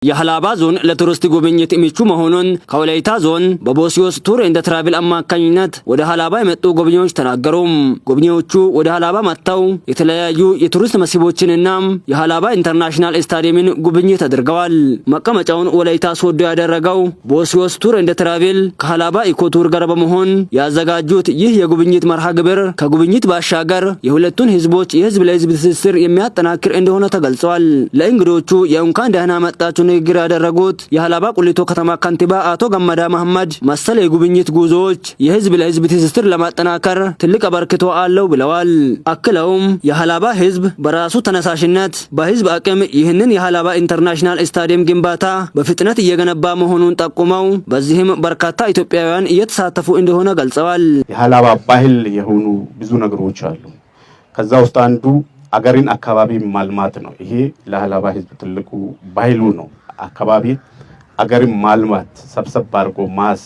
የሐላባ ዞን ለቱሪስት ጉብኝት ምቹ መሆኑን ከወላይታ ዞን በቦሲዮስ ቱር ኤንድ ትራቭል አማካኝነት ወደ ሐላባ የመጡ ጎብኚዎች ተናገሩ። ጎብኚዎቹ ወደ ሐላባ መጥተው የተለያዩ የቱሪስት መስህቦችንና የሐላባ ኢንተርናሽናል ስታዲየምን ጉብኝት አድርገዋል። መቀመጫውን ወላይታ ሶዶ ያደረገው ቦሲዮስ ቱር ኤንድ ትራቭል ከሐላባ ኢኮቱር ጋር በመሆን ያዘጋጁት ይህ የጉብኝት መርሃ ግብር ከጉብኝት ባሻገር የሁለቱን ህዝቦች የህዝብ ለህዝብ ትስስር የሚያጠናክር እንደሆነ ተገልጿል። ለእንግዶቹ የእንኳን ደህና መጣችሁ ንግግር ያደረጉት የሐላባ ቁሊቶ ከተማ ከንቲባ አቶ ገመዳ መሐመድ መሰል የጉብኝት ጉዞዎች የህዝብ ለህዝብ ትስስር ለማጠናከር ትልቅ አበርክቶ አለው ብለዋል። አክለውም የሐላባ ህዝብ በራሱ ተነሳሽነት በህዝብ አቅም ይህንን የሐላባ ኢንተርናሽናል ስታዲየም ግንባታ በፍጥነት እየገነባ መሆኑን ጠቁመው በዚህም በርካታ ኢትዮጵያውያን እየተሳተፉ እንደሆነ ገልጸዋል። የሐላባ ባህል የሆኑ ብዙ ነገሮች አሉ። ከዛ ውስጥ አንዱ አገሪን አካባቢ ማልማት ነው። ይሄ ለሐላባ ህዝብ ትልቁ ባህሉ ነው። አካባቢ አገሪን ማልማት ሰብሰብ አድርጎ ማስ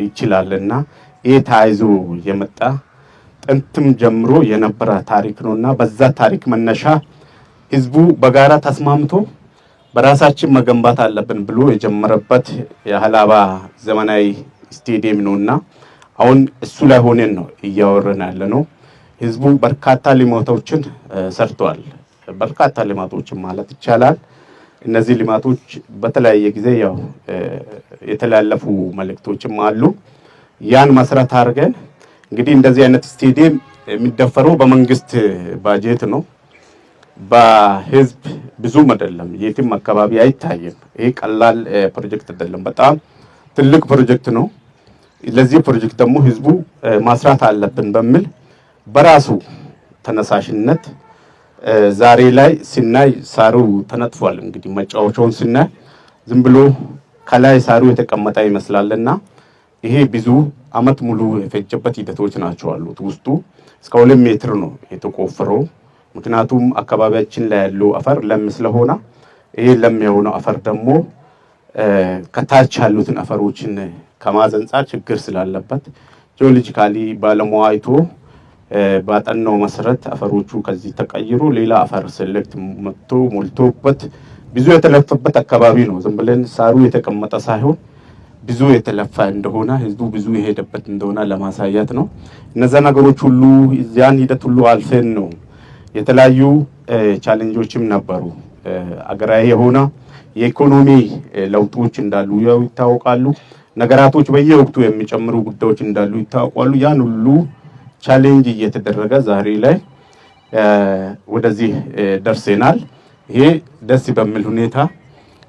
ይችላልና ይሄ ታይዞ የመጣ ጥንትም ጀምሮ የነበረ ታሪክ ነውና በዛ ታሪክ መነሻ ህዝቡ በጋራ ተስማምቶ በራሳችን መገንባት አለብን ብሎ የጀመረበት የሐላባ ዘመናዊ ስቴዲየም ነውና አሁን እሱ ላይ ሆነን ነው እያወራን ያለነው። ህዝቡ በርካታ ልማቶችን ሰርቷል። በርካታ ልማቶችን ማለት ይቻላል። እነዚህ ልማቶች በተለያየ ጊዜ ያው የተላለፉ መልእክቶችም አሉ። ያን መስራት አድርገን እንግዲህ እንደዚህ አይነት ስቴዲየም የሚደፈረው በመንግስት ባጀት ነው። በህዝብ ብዙም አይደለም፣ የትም አካባቢ አይታየም። ይሄ ቀላል ፕሮጀክት አይደለም፣ በጣም ትልቅ ፕሮጀክት ነው። ለዚህ ፕሮጀክት ደግሞ ህዝቡ ማስራት አለብን በሚል በራሱ ተነሳሽነት ዛሬ ላይ ሲናይ ሳሩ ተነጥፏል። እንግዲህ መጫወቻውን ሲናይ ዝም ብሎ ከላይ ሳሩ የተቀመጠ ይመስላልና ይሄ ብዙ አመት ሙሉ የፈጀበት ሂደቶች ናቸው አሉት። ውስጡ እስከ 2 ሜትር ነው የተቆፈረው። ምክንያቱም አካባቢያችን ላይ ያለው አፈር ለም ስለሆነ ይሄ ለም የሆነው አፈር ደግሞ ከታች ያሉትን አፈሮችን ከማዘንጻት ችግር ስላለበት ጂኦሎጂካሊ ባለሙያ አይቶ ባጠናው መሰረት አፈሮቹ ከዚህ ተቀይሮ ሌላ አፈር ሴሌክት መጥቶ ሞልቶበት ብዙ የተለፈበት አካባቢ ነው። ዝም ብለን ሳሩ የተቀመጠ ሳይሆን ብዙ የተለፋ እንደሆነ ህዝቡ ብዙ የሄደበት እንደሆነ ለማሳየት ነው። እነዛ ነገሮች ሁሉ ያን ሂደት ሁሉ አልፈን ነው። የተለያዩ ቻሌንጆችም ነበሩ። አገራዊ የሆነ የኢኮኖሚ ለውጦች እንዳሉ ይታወቃሉ። ነገራቶች በየወቅቱ የሚጨምሩ ጉዳዮች እንዳሉ ይታወቃሉ። ያን ሁሉ ቻሌንጅ እየተደረገ ዛሬ ላይ ወደዚህ ደርሰናል። ይሄ ደስ በሚል ሁኔታ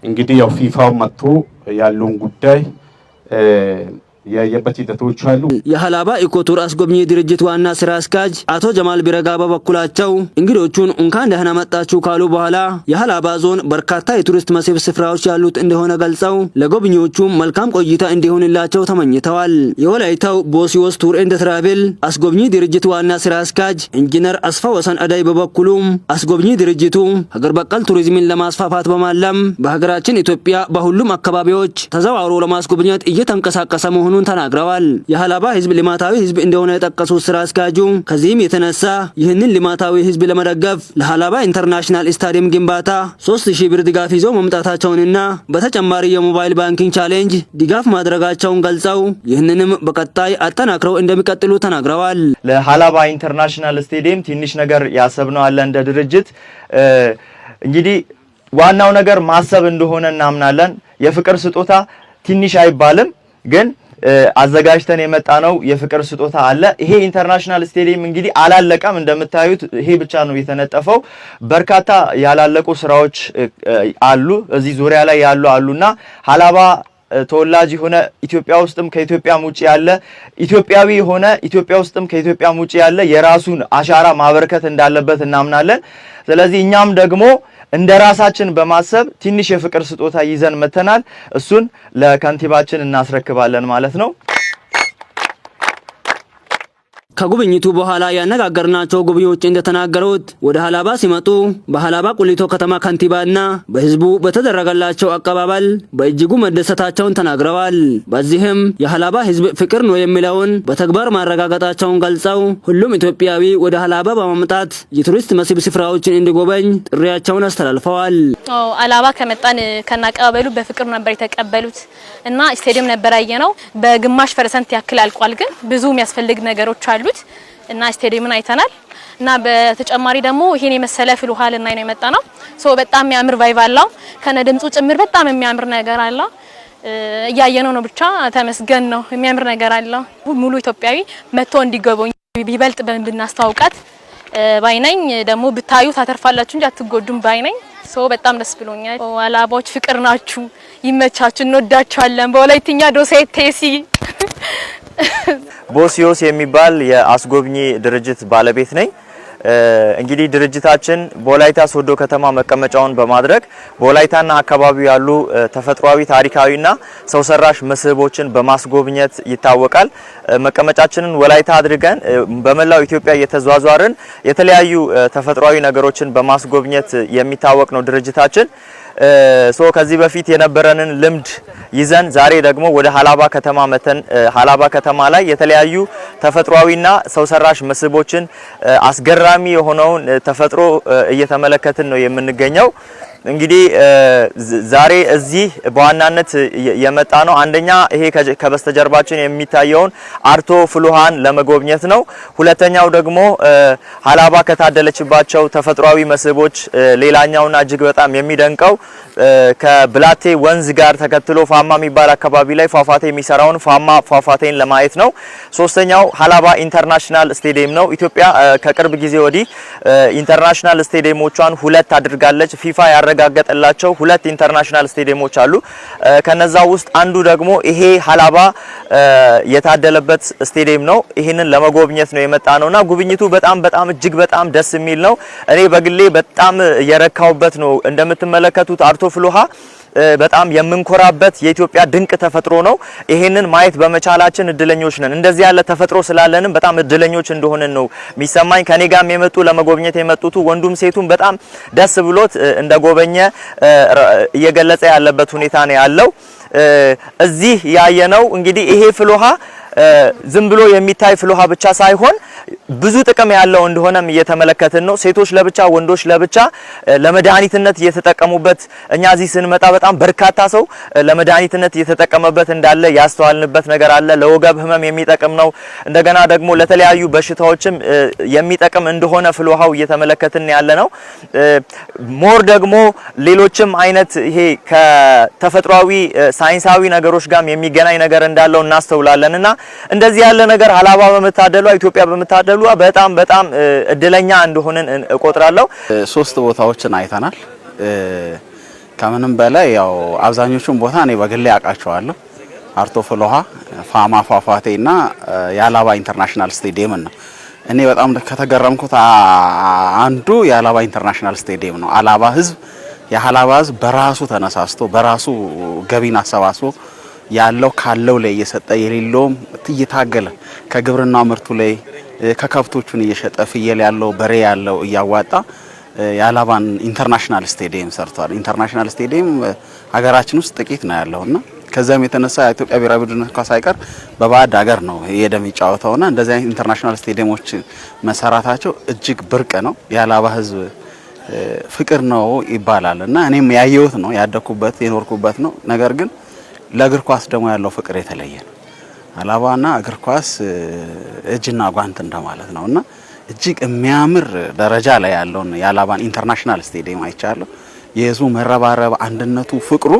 እንግዲህ ያው ፊፋው መጥቶ ያለውን ጉዳይ ያየበት ሂደቶች አሉ። የሐላባ ኢኮቱር አስጎብኚ ድርጅት ዋና ስራ አስኪያጅ አቶ ጀማል ቢረጋ በበኩላቸው እንግዶቹን እንኳን ደህና መጣችሁ ካሉ በኋላ የሐላባ ዞን በርካታ የቱሪስት መስህብ ስፍራዎች ያሉት እንደሆነ ገልጸው ለጎብኚዎቹ መልካም ቆይታ እንዲሆንላቸው ተመኝተዋል። የወላይታው ቦሲዮስ ቱር ኤንድ ትራቭል አስጎብኚ ድርጅት ዋና ስራ አስኪያጅ ኢንጂነር አስፋ ወሰን አዳይ በበኩሉም አስጎብኚ ድርጅቱ ሀገር በቀል ቱሪዝምን ለማስፋፋት በማለም በሀገራችን ኢትዮጵያ በሁሉም አካባቢዎች ተዘዋውሮ ለማስጎብኘት እየተንቀሳቀሰ መሆኑን ተናግረዋል። የሐላባ ህዝብ ልማታዊ ህዝብ እንደሆነ የጠቀሱት ስራ አስኪያጁ ከዚህም የተነሳ ይህንን ልማታዊ ህዝብ ለመደገፍ ለሐላባ ኢንተርናሽናል ስታዲየም ግንባታ 3000 ብር ድጋፍ ይዘው መምጣታቸውንና በተጨማሪ የሞባይል ባንኪንግ ቻሌንጅ ድጋፍ ማድረጋቸውን ገልጸው ይህንንም በቀጣይ አጠናክረው እንደሚቀጥሉ ተናግረዋል። ለሐላባ ኢንተርናሽናል ስታዲየም ትንሽ ነገር ያሰብነው አለ እንደ ድርጅት። እንግዲህ ዋናው ነገር ማሰብ እንደሆነ እናምናለን። የፍቅር ስጦታ ትንሽ አይባልም፣ ግን አዘጋጅተን የመጣ ነው የፍቅር ስጦታ አለ። ይሄ ኢንተርናሽናል ስታዲየም እንግዲህ አላለቀም። እንደምታዩት ይሄ ብቻ ነው የተነጠፈው። በርካታ ያላለቁ ስራዎች አሉ፣ እዚህ ዙሪያ ላይ አሉና ሐላባ ተወላጅ የሆነ ኢትዮጵያ ውስጥም ከኢትዮጵያም ውጪ ያለ ኢትዮጵያዊ የሆነ ኢትዮጵያ ውስጥም ከኢትዮጵያም ውጪ ያለ የራሱን አሻራ ማበርከት እንዳለበት እናምናለን። ስለዚህ እኛም ደግሞ እንደራሳችን በማሰብ ትንሽ የፍቅር ስጦታ ይዘን መተናል። እሱን ለካንቲባችን እናስረክባለን ማለት ነው። ከጉብኝቱ በኋላ ያነጋገርናቸው ጎብኚዎች እንደተናገሩት ወደ ሀላባ ሲመጡ በሀላባ ቁሊቶ ከተማ ከንቲባና በህዝቡ በተደረገላቸው አቀባበል በእጅጉ መደሰታቸውን ተናግረዋል። በዚህም የሀላባ ህዝብ ፍቅር ነው የሚለውን በተግባር ማረጋገጣቸውን ገልጸው ሁሉም ኢትዮጵያዊ ወደ ሀላባ በመምጣት የቱሪስት መስህብ ስፍራዎችን እንዲጎበኝ ጥሪያቸውን አስተላልፈዋል። ሀላባ ከመጣን ከናቀባበሉ በፍቅር ነበር የተቀበሉት እና ስቴዲየም ነበር ያየነው። በግማሽ ፐርሰንት ያክል አልቋል፣ ግን ብዙ የሚያስፈልግ ነገሮች አሉት እና ስቴዲየምን አይተናል። እና በተጨማሪ ደግሞ ይሄን የመሰለ ፍል ውሃ ልናይ ነው የመጣነው። በጣም የሚያምር ቫይብ አለው፣ ከነ ድምጹ ጭምር በጣም የሚያምር ነገር አለው። እያየነው ነው፣ ብቻ ተመስገን ነው። የሚያምር ነገር አለው። ሙሉ ኢትዮጵያዊ መጥቶ እንዲጎበኝ ቢበልጥ ብናስተዋውቃት ባይነኝ። ደግሞ ብታዩ ታተርፋላችሁ እንጂ አትጎዱም ባይነኝ። በጣም ደስ ብሎኛል። ሀላባዎች ፍቅር ናችሁ፣ ይመቻችሁ፣ እንወዳችኋለን። በወላይትኛ ዶሴት ቴሲ ቦሲዮስ የሚባል የአስጎብኚ ድርጅት ባለቤት ነኝ። እንግዲህ ድርጅታችን በወላይታ ሶዶ ከተማ መቀመጫውን በማድረግ በወላይታና አካባቢው ያሉ ተፈጥሯዊ ታሪካዊና ሰው ሰራሽ መስህቦችን በማስጎብኘት ይታወቃል። መቀመጫችንን ወላይታ አድርገን በመላው ኢትዮጵያ እየተዟዟርን የተለያዩ ተፈጥሯዊ ነገሮችን በማስጎብኘት የሚታወቅ ነው ድርጅታችን። ከዚህ በፊት የነበረንን ልምድ ይዘን ዛሬ ደግሞ ወደ ሀላባ ከተማ መተን ሀላባ ከተማ ላይ የተለያዩ ተፈጥሯዊና ሰው ሰራሽ መስህቦችን አስገራሚ የሆነውን ተፈጥሮ እየተመለከትን ነው የምንገኘው። እንግዲህ ዛሬ እዚህ በዋናነት የመጣ ነው አንደኛ ይሄ ከበስተጀርባችን የሚታየውን አርቶ ፍሉሃን ለመጎብኘት ነው። ሁለተኛው ደግሞ ሀላባ ከታደለችባቸው ተፈጥሯዊ መስህቦች ሌላኛውና እጅግ በጣም የሚደንቀው ከብላቴ ወንዝ ጋር ተከትሎ ፋማ የሚባል አካባቢ ላይ ፏፏቴ የሚሰራውን ፋማ ፏፏቴን ለማየት ነው። ሶስተኛው ሀላባ ኢንተርናሽናል ስቴዲየም ነው። ኢትዮጵያ ከቅርብ ጊዜ ወዲህ ኢንተርናሽናል ስቴዲየሞቿን ሁለት አድርጋለች። ፊፋ ያረጋገጠላቸው ሁለት ኢንተርናሽናል ስቴዲየሞች አሉ። ከነዛ ውስጥ አንዱ ደግሞ ይሄ ሀላባ የታደለበት ስቴዲየም ነው። ይሄንን ለመጎብኘት ነው የመጣ ነውና ጉብኝቱ በጣም እጅግ በጣም ደስ የሚል ነው። እኔ በግሌ በጣም የረካውበት ነው። እንደምትመለከቱት አርቶ ፍሉሃ በጣም የምንኮራበት የኢትዮጵያ ድንቅ ተፈጥሮ ነው። ይሄንን ማየት በመቻላችን እድለኞች ነን። እንደዚህ ያለ ተፈጥሮ ስላለንም በጣም እድለኞች እንደሆነን ነው የሚሰማኝ። ከኔ ጋርም የመጡ ለመጎብኘት የመጡት ወንዱም ሴቱም በጣም ደስ ብሎት እንደጎበኘ እየገለጸ ያለበት ሁኔታ ነው ያለው። እዚህ ያየነው እንግዲህ ይሄ ፍሉሃ ዝም ብሎ የሚታይ ፍሉሃ ብቻ ሳይሆን ብዙ ጥቅም ያለው እንደሆነም እየተመለከትን ነው። ሴቶች ለብቻ ወንዶች ለብቻ ለመድኃኒትነት እየተጠቀሙበት እኛ እዚህ ስንመጣ በጣም በርካታ ሰው ለመድኃኒትነት እየተጠቀመበት እንዳለ ያስተዋልንበት ነገር አለ። ለወገብ ህመም የሚጠቅም ነው። እንደገና ደግሞ ለተለያዩ በሽታዎችም የሚጠቅም እንደሆነ ፍሉሃው እየተመለከትን ያለ ነው። ሞር ደግሞ ሌሎችም አይነት ይሄ ከተፈጥሯዊ ሳይንሳዊ ነገሮች ጋር የሚገናኝ ነገር እንዳለው እናስተውላለንና እንደዚህ ያለ ነገር ሀላባ በመታደሏ ኢትዮጵያ በመታደሏ በጣም እድለኛ እንደሆነን እቆጥራለሁ። ሶስት ቦታዎችን አይተናል። ከምንም በላይ ያው አብዛኞቹን ቦታ እኔ በግሌ አውቃቸዋለሁ። አርቶ ፍሉሃ፣ ፋማ ፏፏቴና የሀላባ ኢንተርናሽናል ስቴዲየም ነው። እኔ በጣም ከተገረምኩት አንዱ የሀላባ ኢንተርናሽናል ስቴዲየም ነው። የሀላባ ህዝብ በራሱ ተነሳስቶ በራሱ ገቢን አሰባስቦ ያለው ካለው ላይ እየሰጠ የሌለውም እየታገለ ከግብርና ምርቱ ላይ ከከብቶቹን እየሸጠ ፍየል ያለው በሬ ያለው እያዋጣ የሀላባን ኢንተርናሽናል ስቴዲየም ሰርቷል። ኢንተርናሽናል ስቴዲየም ሀገራችን ውስጥ ጥቂት ነው ያለውና ከዛም የተነሳ የኢትዮጵያ ብሔራዊ ቡድን ሳይቀር በባዕድ ሀገር ነው የሚጫወተውና እንደዚህ አይነት ኢንተርናሽናል ስቴዲየሞች መሰራታቸው እጅግ ብርቅ ነው። የሀላባ ህዝብ ፍቅር ነው ይባላልና እኔም ያየሁት ነው፣ ያደኩበት የኖርኩበት ነው። ነገር ግን ለእግር ኳስ ደግሞ ያለው ፍቅር የተለየ ነው። ሀላባና እግር ኳስ እጅና ጓንት እንደማለት ነውና እጅግ የሚያምር ደረጃ ላይ ያለውን የሀላባን ኢንተርናሽናል ስቴዲየም አይቻለሁ። የህዝቡ መረባረብ፣ አንድነቱ፣ ፍቅሩ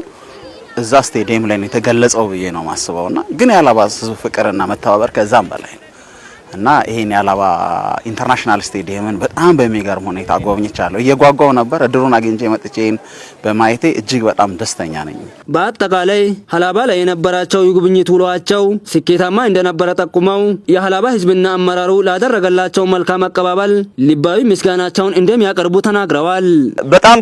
እዛ ስቴዲየም ላይ ነው የተገለጸው ብዬ ነው ማስበውና ግን የሀላባ ህዝብ ፍቅርና መተባበር ከዛም በላይ ነው እና ይሄን የሀላባ ኢንተርናሽናል ስቴዲየምን በጣም በሚገርም ሁኔታ ጎብኝቻለሁ። እየጓጓው ነበር። እድሩን አግኝቼ መጥቼን በማየቴ እጅግ በጣም ደስተኛ ነኝ። በአጠቃላይ ሀላባ ላይ የነበራቸው የጉብኝት ውሏቸው ስኬታማ እንደነበረ ጠቁመው የሀላባ ህዝብና አመራሩ ላደረገላቸው መልካም አቀባበል ልባዊ ምስጋናቸውን እንደሚያቀርቡ ተናግረዋል። በጣም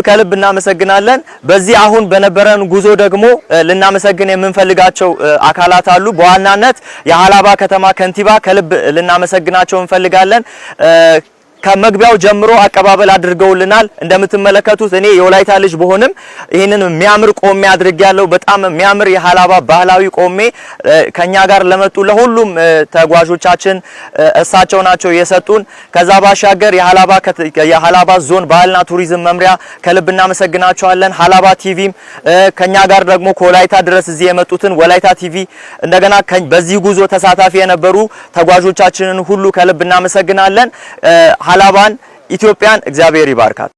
ከልብ እናመሰግናለን። በዚህ አሁን በነበረን ጉዞ ደግሞ ልናመሰግን የምንፈልጋቸው አካላት አሉ። በዋናነት የሀላባ ከተማ ከንቲባ ከልብ ልናመሰግናቸው እንፈልጋለን። ከመግቢያው ጀምሮ አቀባበል አድርገውልናል። እንደምትመለከቱት እኔ የወላይታ ልጅ በሆንም ይሄንን የሚያምር ቆሜ አድርጌያለሁ። በጣም የሚያምር የሀላባ ባህላዊ ቆሜ ከኛ ጋር ለመጡ ለሁሉም ተጓዦቻችን እሳቸው ናቸው የሰጡን። ከዛ ባሻገር የሀላባ ዞን ባህልና ቱሪዝም መምሪያ ከልብ እናመሰግናቸዋለን። ሀላባ ቲቪም ከኛ ጋር ደግሞ ከወላይታ ድረስ እዚህ የመጡትን ወላይታ ቲቪ እንደገና በዚህ ጉዞ ተሳታፊ የነበሩ ተጓዦቻችንን ሁሉ ከልብ እናመሰግናለን። ሀላባን ኢትዮጵያን እግዚአብሔር ይባርካት።